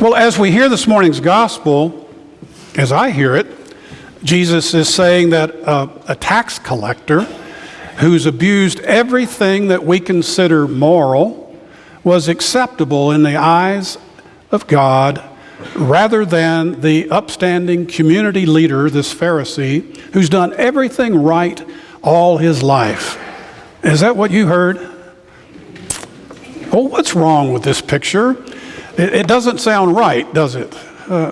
Well, as we hear this morning's gospel, as I hear it, Jesus is saying that a tax collector who's abused everything that we consider moral was acceptable in the eyes of God rather than the upstanding community leader, this Pharisee, who's done everything right all his life. Is that what you heard? Oh, what's wrong with this picture? It doesn't sound right, does it?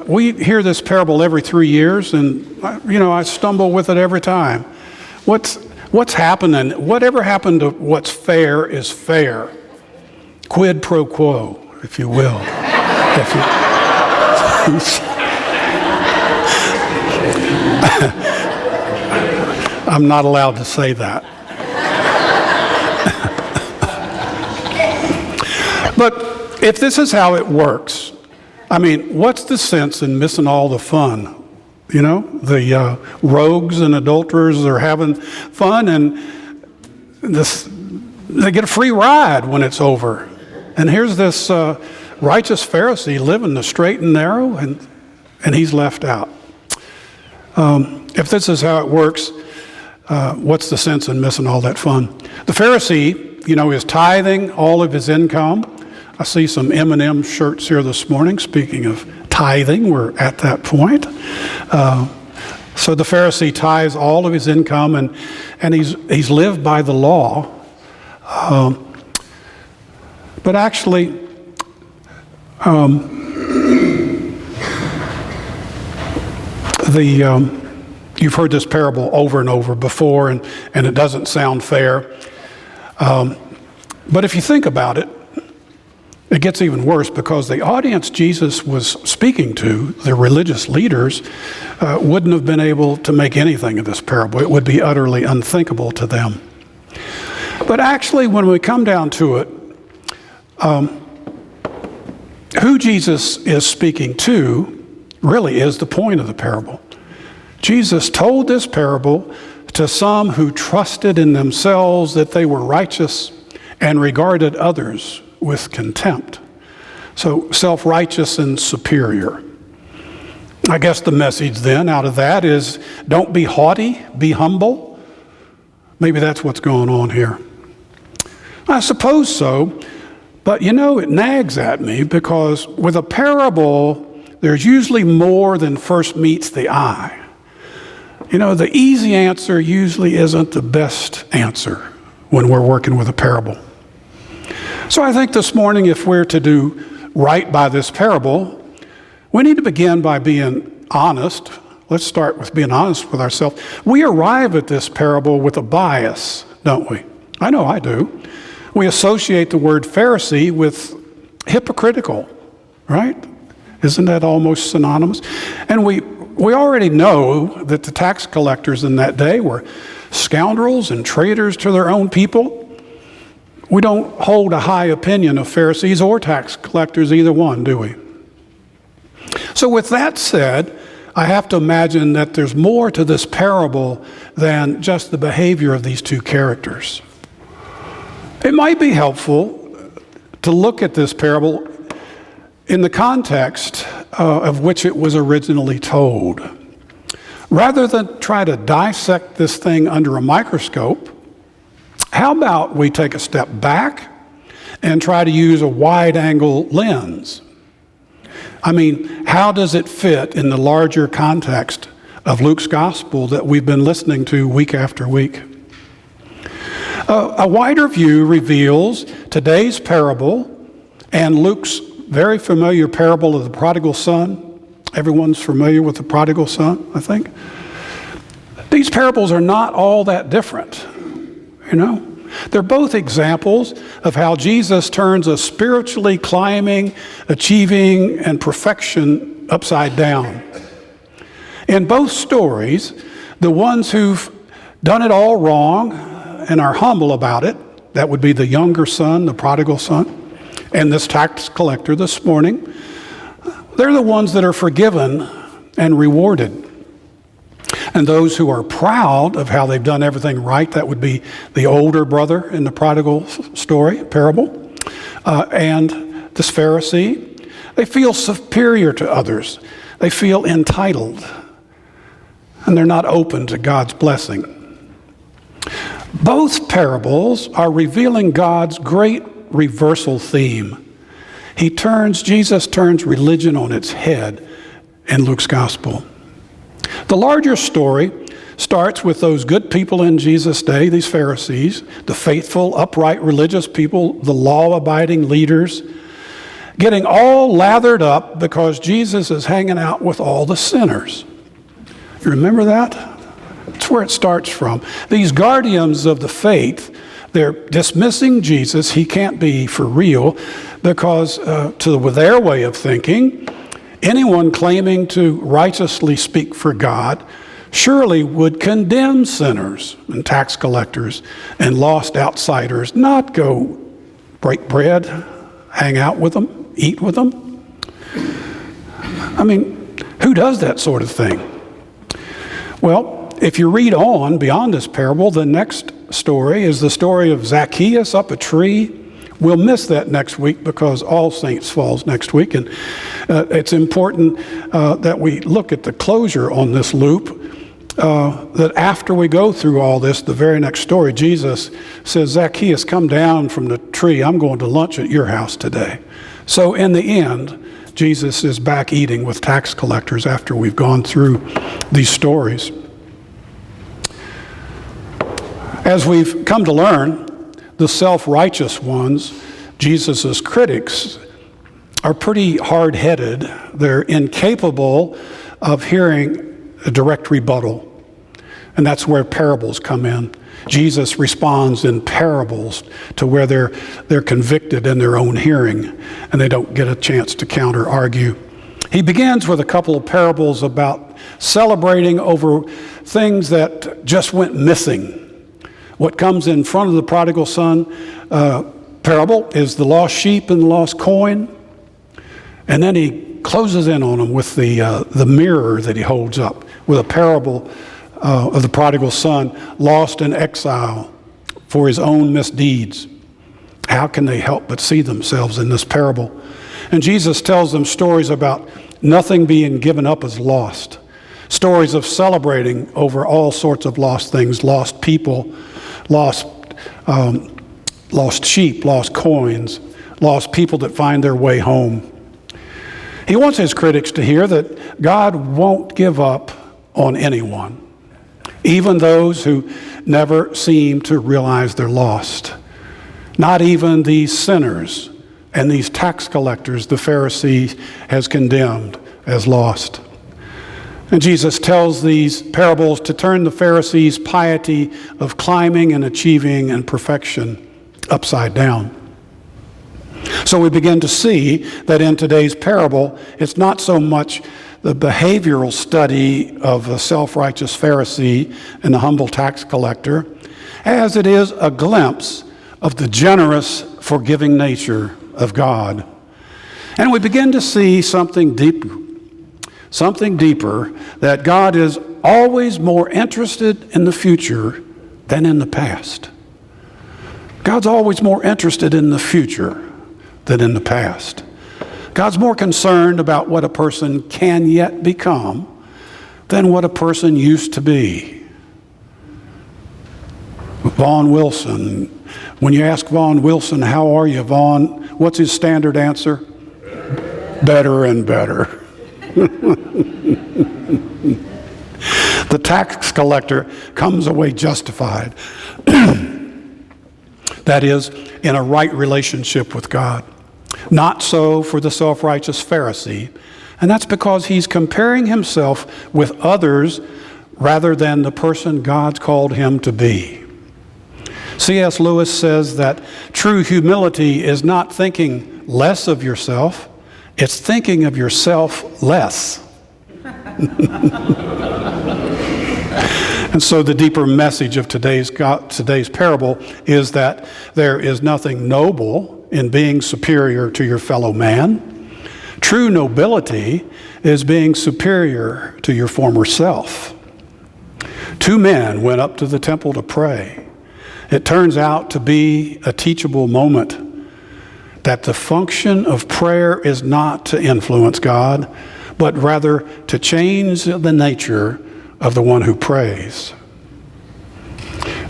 We hear this parable every 3 years, and I stumble with it every time. What's happening? Whatever happened to what's fair is fair. Quid pro quo, if you will. I'm not allowed to say that. But if this is how it works, I mean, what's the sense in missing all the fun? The rogues and adulterers are having fun, and they get a free ride when it's over. And here's this righteous Pharisee living the straight and narrow, and he's left out. If this is how it works, what's the sense in missing all that fun? The Pharisee, is tithing all of his income. I see some M&M shirts here this morning. Speaking of tithing, we're at that point. So the Pharisee tithes all of his income, and he's lived by the law. But actually, you've heard this parable over and over before, and it doesn't sound fair. But if you think about it, it gets even worse, because the audience Jesus was speaking to, the religious leaders, wouldn't have been able to make anything of this parable. It would be utterly unthinkable to them. But actually, when we come down to it, who Jesus is speaking to really is the point of the parable. Jesus told this parable to some who trusted in themselves that they were righteous and regarded others with contempt. So self-righteous and superior. I guess the message then out of that is, don't be haughty, be humble. Maybe that's what's going on here. I suppose so, but it nags at me, because with a parable, there's usually more than first meets the eye. The easy answer usually isn't the best answer when we're working with a parable. So I think this morning, if we're to do right by this parable, we need to begin by being honest. Let's start with being honest with ourselves. We arrive at this parable with a bias, don't we? I know I do. We associate the word Pharisee with hypocritical, right? Isn't that almost synonymous? And we already know that the tax collectors in that day were scoundrels and traitors to their own people. We don't hold a high opinion of Pharisees or tax collectors, either one, do we? So with that said, I have to imagine that there's more to this parable than just the behavior of these two characters. It might be helpful to look at this parable in the context of which it was originally told. Rather than try to dissect this thing under a microscope, how about we take a step back and try to use a wide-angle lens? I mean, how does it fit in the larger context of Luke's gospel that we've been listening to week after week? A wider view reveals today's parable and Luke's very familiar parable of the prodigal son. Everyone's familiar with the prodigal son, I think. These parables are not all that different. They're both examples of how Jesus turns a spiritually climbing, achieving, and perfection upside down. In both stories, the ones who've done it all wrong and are humble about it, that would be the younger son, the prodigal son, and this tax collector this morning, they're the ones that are forgiven and rewarded. And those who are proud of how they've done everything right, that would be the older brother in the prodigal story, parable, and this Pharisee. They feel superior to others. They feel entitled. And they're not open to God's blessing. Both parables are revealing God's great reversal theme. Jesus turns religion on its head in Luke's gospel. The larger story starts with those good people in Jesus' day, these Pharisees, the faithful, upright, religious people, the law-abiding leaders, getting all lathered up because Jesus is hanging out with all the sinners. You remember that? That's where it starts from. These guardians of the faith, they're dismissing Jesus. He can't be for real because with their way of thinking, anyone claiming to righteously speak for God surely would condemn sinners and tax collectors and lost outsiders, not go break bread, hang out with them, eat with them. I mean, who does that sort of thing? Well, if you read on beyond this parable, the next story is the story of Zacchaeus up a tree. We'll miss that next week because All Saints falls next week. And it's important that we look at the closure on this loop, that after we go through all this, the very next story, Jesus says, Zacchaeus, come down from the tree. I'm going to lunch at your house today. So in the end, Jesus is back eating with tax collectors after we've gone through these stories. As we've come to learn, the self-righteous ones, Jesus' critics, are pretty hard-headed. They're incapable of hearing a direct rebuttal. And that's where parables come in. Jesus responds in parables to where they're convicted in their own hearing, and they don't get a chance to counter-argue. He begins with a couple of parables about celebrating over things that just went missing. What comes in front of the prodigal son parable is the lost sheep and the lost coin. And then he closes in on them with the mirror that he holds up with a parable of the prodigal son lost in exile for his own misdeeds. How can they help but see themselves in this parable? And Jesus tells them stories about nothing being given up as lost. Stories of celebrating over all sorts of lost things, lost people, lost sheep, lost coins, lost people that find their way home. He wants his critics to hear that God won't give up on anyone, even those who never seem to realize they're lost. Not even these sinners and these tax collectors the Pharisee has condemned as lost. And Jesus tells these parables to turn the Pharisees' piety of climbing and achieving and perfection upside down. So we begin to see that in today's parable, it's not so much the behavioral study of a self-righteous Pharisee and the humble tax collector, as it is a glimpse of the generous, forgiving nature of God. And we begin to see something deeper, that God is always more interested in the future than in the past. God's always more interested in the future than in the past. God's more concerned about what a person can yet become than what a person used to be. Vaughn Wilson, when you ask Vaughn Wilson, how are you, Vaughn? What's his standard answer? Better and better. The tax collector comes away justified. That is, in a right relationship with God. Not so for the self-righteous Pharisee, and that's because he's comparing himself with others rather than the person God's called him to be. C.S. Lewis says that true humility is not thinking less of yourself, it's thinking of yourself less. And so the deeper message of today's parable is that there is nothing noble in being superior to your fellow man. True nobility is being superior to your former self. Two men went up to the temple to pray. It turns out to be a teachable moment. that the function of prayer is not to influence God, but rather to change the nature of the one who prays.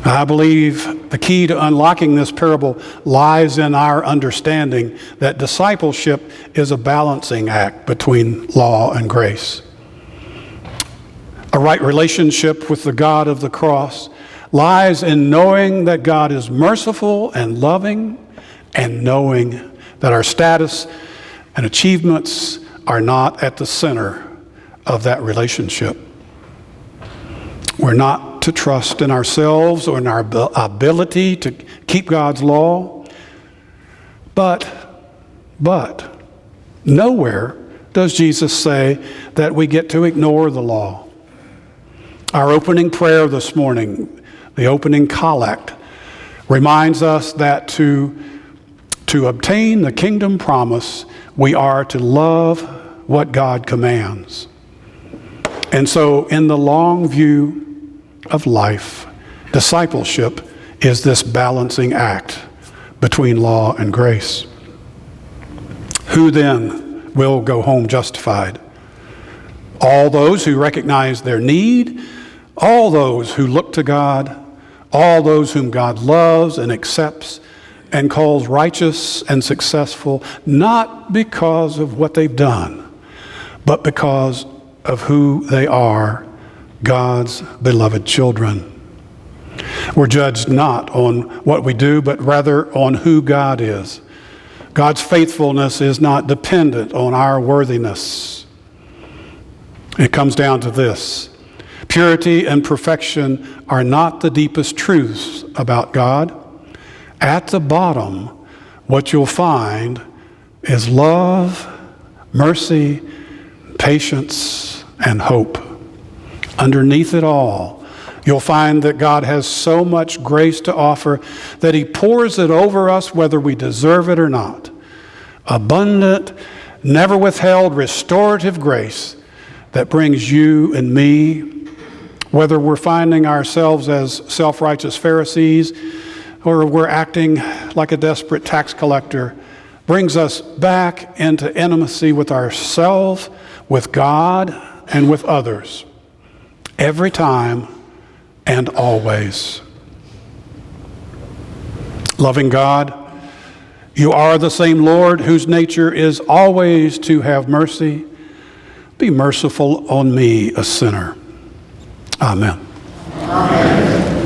I believe the key to unlocking this parable lies in our understanding that discipleship is a balancing act between law and grace. A right relationship with the God of the cross lies in knowing that God is merciful and loving, and knowing that our status and achievements are not at the center of that relationship. We're not to trust in ourselves or in our ability to keep God's law, but nowhere does Jesus say that we get to ignore the law. Our opening prayer this morning, the opening collect, reminds us that to obtain the kingdom promise, we are to love what God commands. And so in the long view of life, discipleship is this balancing act between law and grace. Who then will go home justified? All those who recognize their need, all those who look to God, all those whom God loves and accepts and calls righteous and successful, not because of what they've done, but because of who they are, God's beloved children. We're judged not on what we do, but rather on who God is. God's faithfulness is not dependent on our worthiness. It comes down to this: purity and perfection are not the deepest truths about God. At the bottom, what you'll find is love, mercy, patience, and hope. Underneath it all, you'll find that God has so much grace to offer that He pours it over us whether we deserve it or not. Abundant, never withheld, restorative grace that brings you and me, whether we're finding ourselves as self-righteous Pharisees or we're acting like a desperate tax collector, brings us back into intimacy with ourselves, with God, and with others, every time and always. Loving God, you are the same Lord whose nature is always to have mercy. Be merciful on me, a sinner. Amen. Amen.